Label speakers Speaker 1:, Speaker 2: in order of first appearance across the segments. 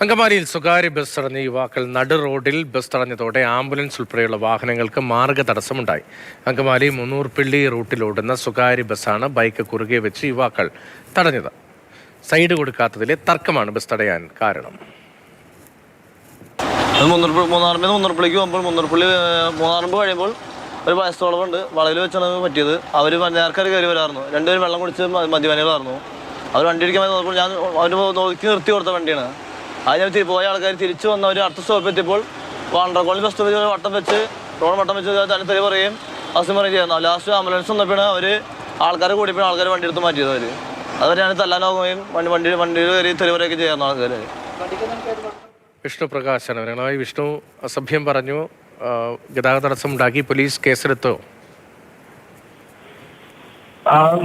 Speaker 1: അങ്കമാലിയിൽ സ്വകാര്യ ബസ് തടഞ്ഞ യുവാക്കൾ നടു റോഡിൽ ബസ് തടഞ്ഞതോടെ ആംബുലൻസ് ഉൾപ്പെടെയുള്ള വാഹനങ്ങൾക്ക് മാർഗ തടസ്സമുണ്ടായി. അങ്കമാലി മുന്നൂർപ്പിള്ളി റൂട്ടിലോടുന്ന സ്വകാര്യ ബസ്സാണ് ബൈക്ക് കുറുകെ വെച്ച് യുവാക്കൾ തടഞ്ഞത്. സൈഡ് കൊടുക്കാത്തതിലെ തർക്കമാണ് ബസ് തടയാൻ കാരണം.
Speaker 2: മുന്നൂർപ്പള്ളിക്ക് പോകുമ്പോൾ മൂന്നാറമ്പ് കഴിയുമ്പോൾ ഒരു വയസ്സോളമുണ്ട് വളയിൽ വെച്ചാണ് പറ്റിയത്. അവർ നേർക്കാർ കയറി വരാറുന്നു. രണ്ടുപേരും വെള്ളം കുടിച്ച് മദ്യപാനികളായിരുന്നു. അവർ വണ്ടി ഇടിക്കാൻ നോക്കുമ്പോൾ ഞാൻ അവർ നോക്കി നിർത്തി കൊടുത്ത വണ്ടിയാണ്. അത് ഞാൻ പോയ ആൾക്കാർ തിരിച്ചു വന്നവർ അടുത്ത സ്റ്റോപ്പ് എത്തിയപ്പോൾ വാണ്ടർകോളി ബസ് സ്റ്റോപ്പിൽ വട്ടം വെച്ച് തന്നെ തെറി പറയുകയും അസുഖം പറയുകയും ചെയ്യുന്നു. ലാസ്റ്റ് ആംബുലൻസ് വന്നപ്പോഴാണ് അവർ ആൾക്കാരെ കൂടിയപ്പോൾ ആൾക്കാർ വണ്ടി എടുത്ത് മാറ്റിയത്. അവർ ഞാൻ തല്ലാനാകുകയും വണ്ടിയിൽ കയറി തെറി പറയുകയും ചെയ്യാറുണ്ട് ആൾക്കാർ.
Speaker 1: വിഷ്ണു പ്രകാശാണ് വിവരങ്ങളായി. വിഷ്ണു അസഭ്യം പറഞ്ഞു, ഗതാഗത തടസ്സമുണ്ടാക്കി, പോലീസ് കേസെടുത്തോ?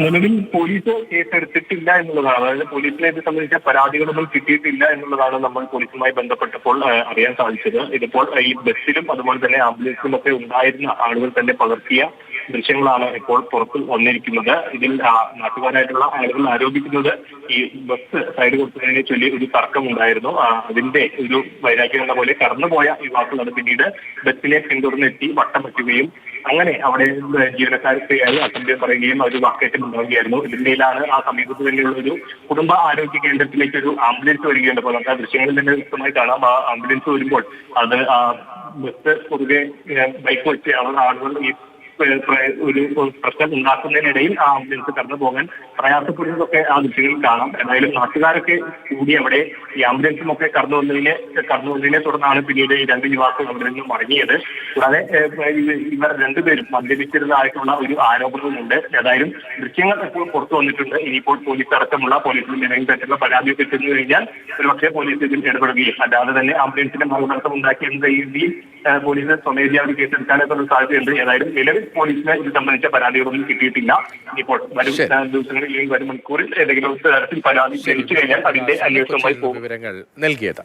Speaker 3: നിലവിൽ പോലീസ് കേസെടുത്തിട്ടില്ല എന്നുള്ളതാണ്. അതായത് പോലീസിനെ ഇത് സംബന്ധിച്ച പരാതികളൊന്നും കിട്ടിയിട്ടില്ല എന്നുള്ളതാണ് നമ്മൾ പോലീസുമായി ബന്ധപ്പെട്ടപ്പോൾ അറിയാൻ സാധിച്ചത്. ഇതിപ്പോൾ ഈ ബസ്സിലും അതുപോലെ തന്നെ ആംബുലൻസിലും ഒക്കെ ഉണ്ടായിരുന്ന ആളുകൾ തന്നെ പകർത്തിയ ദൃശ്യങ്ങളാണ് ഇപ്പോൾ പുറത്ത് വന്നിരിക്കുന്നത്. ഇതിൽ നാട്ടുകാരായിട്ടുള്ള ആളുകൾ ആരോപിക്കുന്നത് ഈ ബസ് സൈഡ് കൊടുത്തതിനെ ചൊല്ലി ഒരു തർക്കമുണ്ടായിരുന്നു. അതിന്റെ ഒരു വൈരാഗ്യം എന്ന പോലെ കടന്നുപോയ യുവാക്കൾ അത് പിന്നീട് ബസ്സിനെ പിന്തുടർന്നെത്തി വട്ടം വയ്ക്കുകയും അങ്ങനെ അവിടെ ജീവനക്കാർക്കായി അസഭ്യം പറയുകയും ഒരു വാക്കേറ്റം ഉണ്ടാവുകയായിരുന്നു. ഇതിനിടയിലാണ് ആ സമീപത്ത് തന്നെയുള്ള ഒരു കുടുംബ ആരോഗ്യ കേന്ദ്രത്തിലേക്ക് ഒരു ആംബുലൻസ് വരികയുണ്ട്. അപ്പോൾ നമുക്ക് ആ ദൃശ്യങ്ങളിൽ തന്നെ വ്യക്തമായി കാണാം. ആ ആംബുലൻസ് വരുമ്പോൾ അത് ആ ബസ് പൊതുവെ ബൈക്ക് വെച്ച് ആളുകൾ ഈ ഒരു പ്രശ്നം ഉണ്ടാക്കുന്നതിനിടയിൽ ആ ആംബുലൻസ് കടന്നു പോകാൻ പ്രയാസപ്പെടുന്നതൊക്കെ ആ ദൃശ്യങ്ങളിൽ കാണാം. എന്തായാലും നാട്ടുകാരൊക്കെ കൂടി അവിടെ ഈ ആംബുലൻസും ഒക്കെ കടന്നു വന്നതിനെ തുടർന്നാണ് പിന്നീട് ഈ രണ്ട് യുവാക്കൾ അവിടെ നിന്നും മടങ്ങിയത്. കൂടാതെ ഇവർ രണ്ടുപേരും മദ്യപിച്ചിരുന്നതായിട്ടുള്ള ഒരു ആരോപണവുമുണ്ട്. ഏതായാലും ദൃശ്യങ്ങൾ ഇപ്പോൾ പുറത്തു വന്നിട്ടുണ്ട്. ഇനിയിപ്പോൾ പോലീസ് അടക്കമുള്ള പോലീസിൽ എന്തെങ്കിലും തരത്തിലുള്ള പരാതിയൊക്കെ ചെന്നു കഴിഞ്ഞാൽ ഒരുപക്ഷെ പോലീസ് ഇതിൽ ഇടപെടുകയും അല്ലാതെ തന്നെ ആംബുലൻസിന്റെ മറുതടസ്സം ഉണ്ടാക്കി എന്ന രീതിയിൽ പോലീസ് സ്വമേധയാ ഒരു കേസെടുക്കാനൊക്കെ ഒരു സാധ്യതയുണ്ട്. ഏതായാലും നിലവിൽ പോലീസിന് ഇത് സംബന്ധിച്ച പരാതികളൊന്നും കിട്ടിയിട്ടില്ല. ഇപ്പോൾ വരും ദിവസങ്ങളിൽ അല്ലെങ്കിൽ വരും മണിക്കൂറിൽ ഏതെങ്കിലും തരത്തിൽ പരാതി ലഭിച്ചു കഴിഞ്ഞാൽ അതിന്റെ അന്വേഷണവുമായി പോകും.
Speaker 1: വിവരങ്ങൾ നൽകിയത്.